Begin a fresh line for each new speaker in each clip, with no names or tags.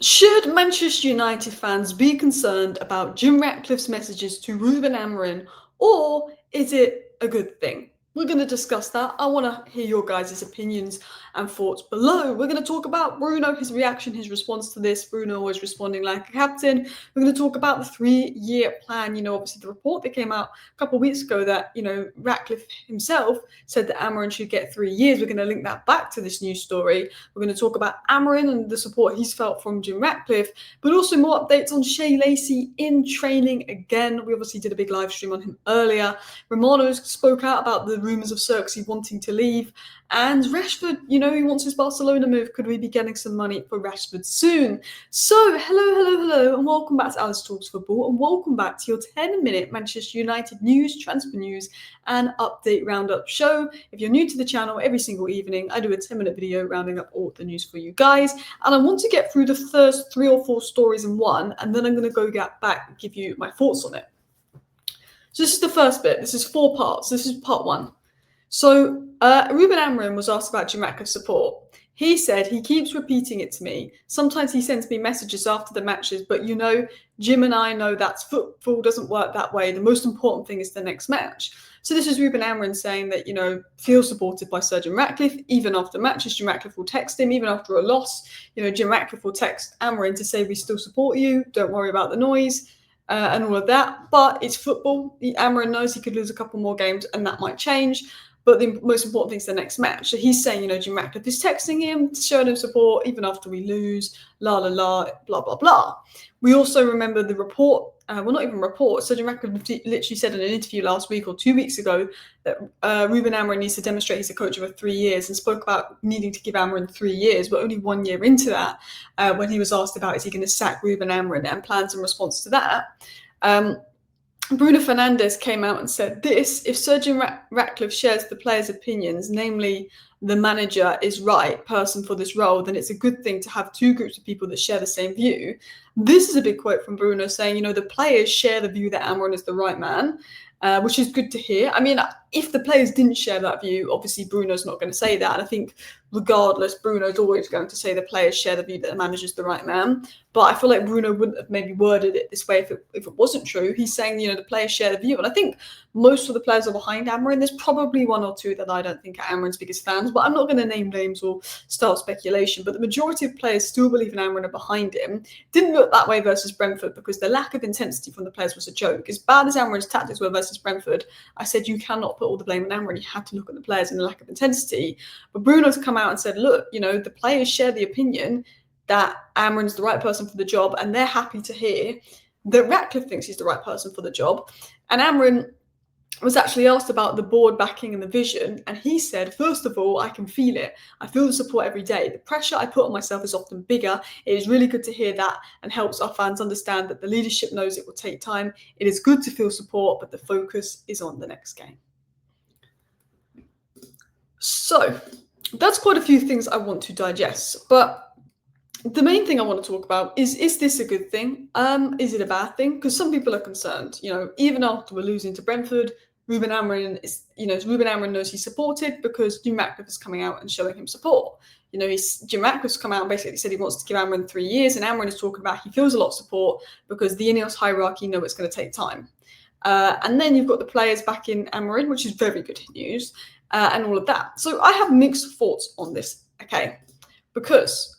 Should Manchester United fans be concerned about Jim Ratcliffe's messages to Ruben Amorim, or is it a good thing? We're going to discuss that. I want to hear your guys' opinions and thoughts below. We're going to talk about Bruno, his reaction, his response to this. Bruno was responding like a captain. We're going to talk about the 3-year plan. Obviously the report that came out a couple of weeks ago that, Ratcliffe himself said that Amorim should get 3 years. We're going to link that back to this news story. We're going to talk about Amorim and the support he's felt from Jim Ratcliffe, but also more updates on Shea Lacey in training again. We obviously did a big live stream on him earlier. Romano spoke out about the rumours of Xerxes wanting to leave. And Rashford, he wants his Barcelona move. Could we be getting some money for Rashford soon? So, hello, and welcome back to Alice Talks Football, and welcome back to your 10-minute Manchester United news, transfer news, and update roundup show. If you're new to the channel, every single evening I do a 10-minute video rounding up all the news for you guys, and I want to get through the first 3 or 4 stories in one, and then I'm going to go back and give you my thoughts on it. So this is the first bit. This is 4 parts. This is part 1. So Ruben Amorim was asked about Jim Ratcliffe's support. He said he keeps repeating it to me. Sometimes he sends me messages after the matches, but Jim and I know that football doesn't work that way. The most important thing is the next match. So this is Ruben Amorim saying that, feels supported by Sir Jim Ratcliffe. Even after matches, Jim Ratcliffe will text him. Even after a loss, Jim Ratcliffe will text Amorim to say, we still support you. Don't worry about the noise. And all of that. But it's football. Amorim knows he could lose a couple more games and that might change. But the most important thing is the next match. So he's saying, Jim Ratcliffe is texting him, showing him support, even after we lose, la, la, la, blah, blah, blah. We also remember the report, not even report, so Jim Ratcliffe literally said in an interview last week or 2 weeks ago that Ruben Amorim needs to demonstrate he's a coach over 3 years, and spoke about needing to give Amorim 3 years, but only 1 year into that, when he was asked about is he going to sack Ruben Amorim, and plans in response to that. Bruno Fernandes came out and said this: if Sir Jim Ratcliffe shares the players' opinions, namely the manager is right person for this role, then it's a good thing to have 2 groups of people that share the same view. This is a big quote from Bruno saying, the players share the view that Amorim is the right man, which is good to hear. I mean, if the players didn't share that view, obviously Bruno's not going to say that. And I think regardless, Bruno's always going to say the players share the view that the manager's the right man. But I feel like Bruno wouldn't have maybe worded it this way if it wasn't true. He's saying, the players share the view. And I think most of the players are behind Amorim. There's probably 1 or 2 that I don't think are Amorim's biggest fans, but I'm not going to name names or start speculation. But the majority of players still believe in Amorim and are behind him. Didn't look that way versus Brentford because the lack of intensity from the players was a joke. As bad as Amorim's tactics were versus Brentford, I said you cannot put all the blame on Amorim. You have to look at the players and the lack of intensity. But Bruno's come out and said, look, the players share the opinion that Amorim's the right person for the job, and they're happy to hear that Ratcliffe thinks he's the right person for the job. And Amorim was actually asked about the board backing and the vision, and he said, first of all, I can feel it. I feel the support every day. The pressure I put on myself is often bigger. It is really good to hear that and helps our fans understand that the leadership knows it will take time. It is good to feel support, but the focus is on the next game. So that's quite a few things I want to digest, but the main thing I want to talk about is this a good thing? Is it a bad thing? Because some people are concerned. Even after we're losing to Brentford, Ruben Amorim knows he's supported because Jim Ratcliffe is coming out and showing him support. Jim Ratcliffe's come out and basically said he wants to give Amorim 3 years, and Amorim is talking about he feels a lot of support because the Ineos hierarchy know it's going to take time. And then you've got the players back in Amorim, which is very good news, and all of that. So I have mixed thoughts on this, okay? Because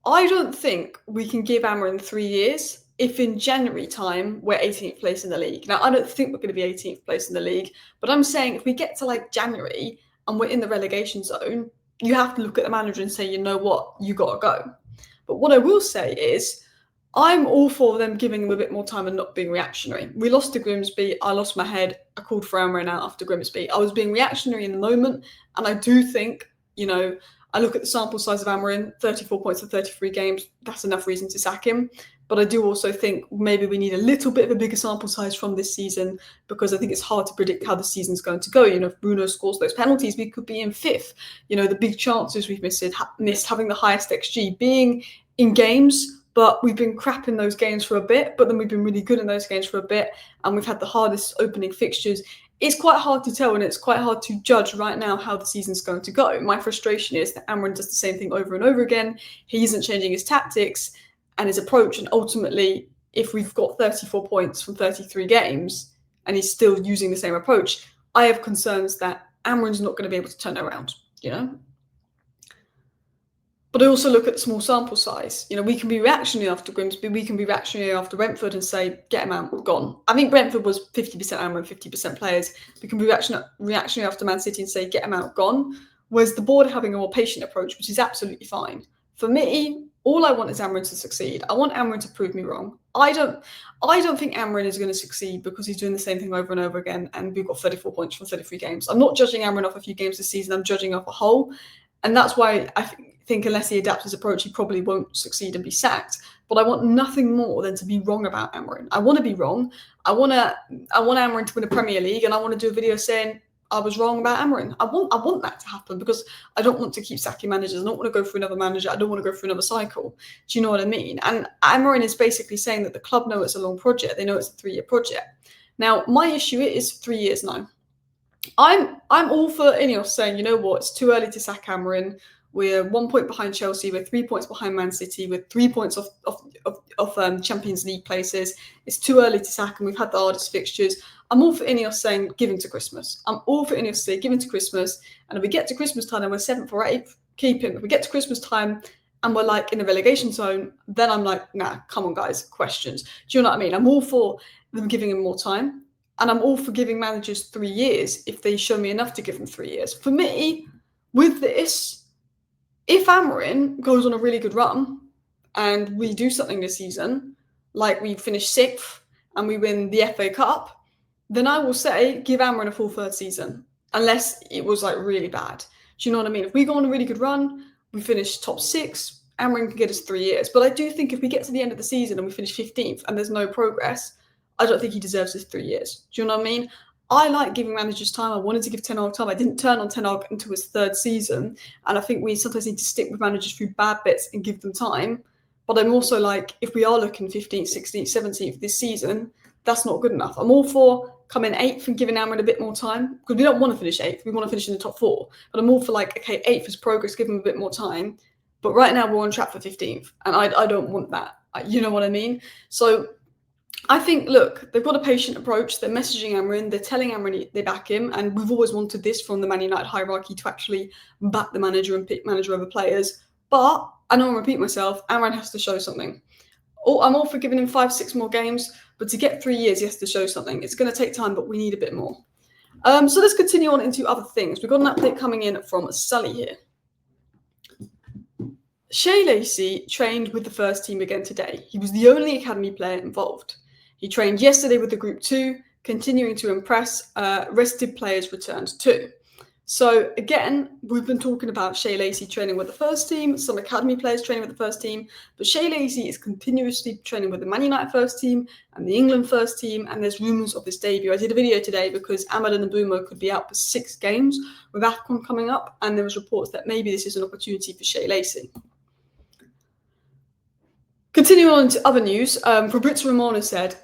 I don't think we can give Amorim 3 years if in January time we're 18th place in the league. Now, I don't think we're going to be 18th place in the league, but I'm saying if we get to January and we're in the relegation zone, you have to look at the manager and say, you know what, you got to go. But what I will say is I'm all for them giving them a bit more time and not being reactionary. We lost to Grimsby. I lost my head. I called for Amorim out after Grimsby. I was being reactionary in the moment, and I do think, I look at the sample size of Amorim, 34 points in 33 games. That's enough reason to sack him. But I do also think maybe we need a little bit of a bigger sample size from this season because I think it's hard to predict how the season's going to go. If Bruno scores those penalties, we could be in 5th. The big chances we've missed having the highest XG, being in games, but we've been crap in those games for a bit, but then we've been really good in those games for a bit, and we've had the hardest opening fixtures. It's quite hard to tell, and it's quite hard to judge right now how the season's going to go. My frustration is that Amorim does the same thing over and over again. He isn't changing his tactics, and his approach. And ultimately, if we've got 34 points from 33 games and he's still using the same approach, I have concerns that Amorim's not going to be able to turn it around, you know? But I also look at the small sample size. You know, we can be reactionary after Grimsby, we can be reactionary after Brentford and say, get him out, gone. I think Brentford was 50% Amorim, 50% players. We can be reactionary after Man City and say, get him out, gone. Whereas the board are having a more patient approach, which is absolutely fine. For me, all I want is Amorim to succeed. I want Amorim to prove me wrong. I don't think Amorim is going to succeed because he's doing the same thing over and over again, and we've got 34 points from 33 games. I'm not judging Amorim off a few games this season. I'm judging off a whole, and that's why I think unless he adapts his approach, he probably won't succeed and be sacked. But I want nothing more than to be wrong about Amorim. I want to be wrong. I want Amorim to win a Premier League, and I want to do a video saying I was wrong about Amorim. I want that to happen because I don't want to keep sacking managers. I don't want to go through another manager. I don't want to go through another cycle. Do you know what I mean? And Amorim is basically saying that the club know it's a long project. They know it's a 3-year project. Now, my issue is 3 years now. I'm all for Ineos saying, you know what, it's too early to sack Amorim. We're 1 point behind Chelsea. We're 3 points behind Man City. We're 3 points off Champions League places. It's too early to sack, and we've had the hardest fixtures. I'm all for Ineos saying, give him to Christmas. I'm all for Ineos saying, give him to Christmas. And if we get to Christmas time and we're 7th or 8th, keep him. If we get to Christmas time and we're like in a relegation zone, then I'm like, nah, come on, guys, questions. Do you know what I mean? I'm all for them giving him more time. And I'm all for giving managers 3 years if they show me enough to give them 3 years. For me, with this, if Amorim goes on a really good run and we do something this season, like we finish 6th and we win the FA Cup, then I will say give Amorim a full 3rd season, unless it was like really bad. Do you know what I mean? If we go on a really good run, we finish top 6, Amorim can get us 3 years. But I do think if we get to the end of the season and we finish 15th and there's no progress, I don't think he deserves his 3 years. Do you know what I mean? I like giving managers time. I wanted to give Ten Hag time. I didn't turn on Ten Hag until his 3rd season. And I think we sometimes need to stick with managers through bad bits and give them time. But I'm also like, if we are looking 15th, 16th, 17th this season, that's not good enough. I'm all for coming 8th and giving Amorim a bit more time, because we don't want to finish 8th. We want to finish in the top 4. But I'm all for like, okay, 8th is progress, give them a bit more time. But right now we're on track for 15th. And I don't want that. You know what I mean? So I think, look, they've got a patient approach. They're messaging Amorim. They're telling Amorim they back him. And we've always wanted this from the Man United hierarchy, to actually back the manager and pick manager over players. But I know I'll repeat myself, Amorim has to show something. I'm all for giving him 5-6 more games, but to get 3 years, he has to show something. It's going to take time, but we need a bit more. So let's continue on into other things. We've got an update coming in from Sully here. Shea Lacey trained with the first team again today. He was the only academy player involved. He trained yesterday with the Group 2, continuing to impress. Rested players returned too. So again, we've been talking about Shea Lacey training with the first team, some academy players training with the first team, but Shea Lacey is continuously training with the Man United first team and the England first team, and there's rumours of this debut. I did a video today because Amad and Mbumo could be out for 6 games with AFCON coming up, and there was reports that maybe this is an opportunity for Shea Lacey. Continuing on to other news, Fabrizio Romano said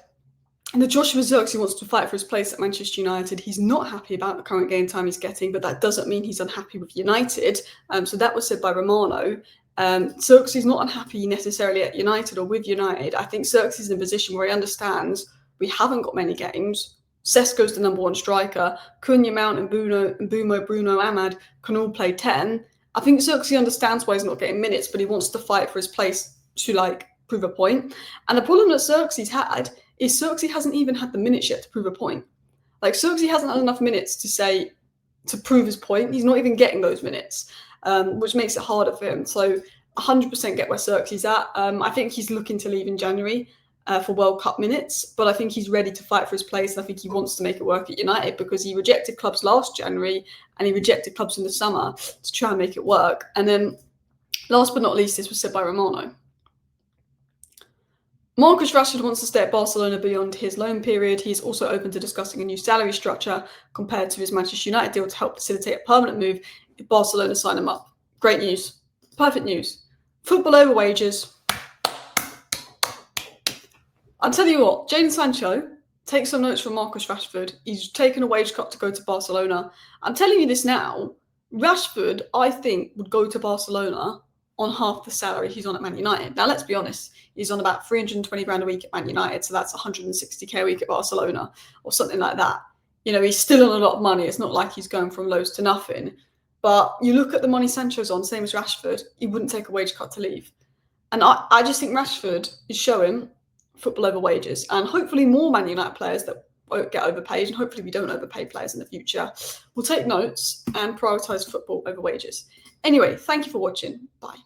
that Joshua Zirkzee wants to fight for his place at Manchester United. He's not happy about the current game time he's getting, but that doesn't mean he's unhappy with United. So that was said by Romano. Zirkzee's not unhappy necessarily at United or with United. I think Zirkzee's in a position where he understands we haven't got many games. Sesko's the number 1 striker. Cunha, Mount, and Mbumo, Bruno, Ahmad can all play 10. I think Zirkzee understands why he's not getting minutes, but he wants to fight for his place to prove a point. And the problem that Zirkzee's had is Zirkzee hasn't even had the minutes yet to prove a point. Zirkzee hasn't had enough minutes to prove his point. He's not even getting those minutes, which makes it harder for him. So 100% get where Zirkzee's at. I think he's looking to leave in January for World Cup minutes, but I think he's ready to fight for his place, and I think he wants to make it work at United because he rejected clubs last January and he rejected clubs in the summer to try and make it work. And then last but not least, this was said by Romano. Marcus Rashford wants to stay at Barcelona beyond his loan period. He's also open to discussing a new salary structure compared to his Manchester United deal to help facilitate a permanent move if Barcelona sign him up. Great news. Perfect news. Football over wages. I'll tell you what, Jadon Sancho, take some notes from Marcus Rashford. He's taken a wage cut to go to Barcelona. I'm telling you this now. Rashford, I think, would go to Barcelona on half the salary he's on at Man United. Now, let's be honest, he's on about 320 grand a week at Man United, so that's 160k a week at Barcelona or something like that. You know, he's still on a lot of money. It's not like he's going from loads to nothing. But you look at the money Sancho's on, same as Rashford, he wouldn't take a wage cut to leave. And I just think Rashford is showing football over wages, and hopefully more Man United players that won't get overpaid, and hopefully we don't overpay players in the future, will take notes and prioritise football over wages. Anyway, thank you for watching. Bye.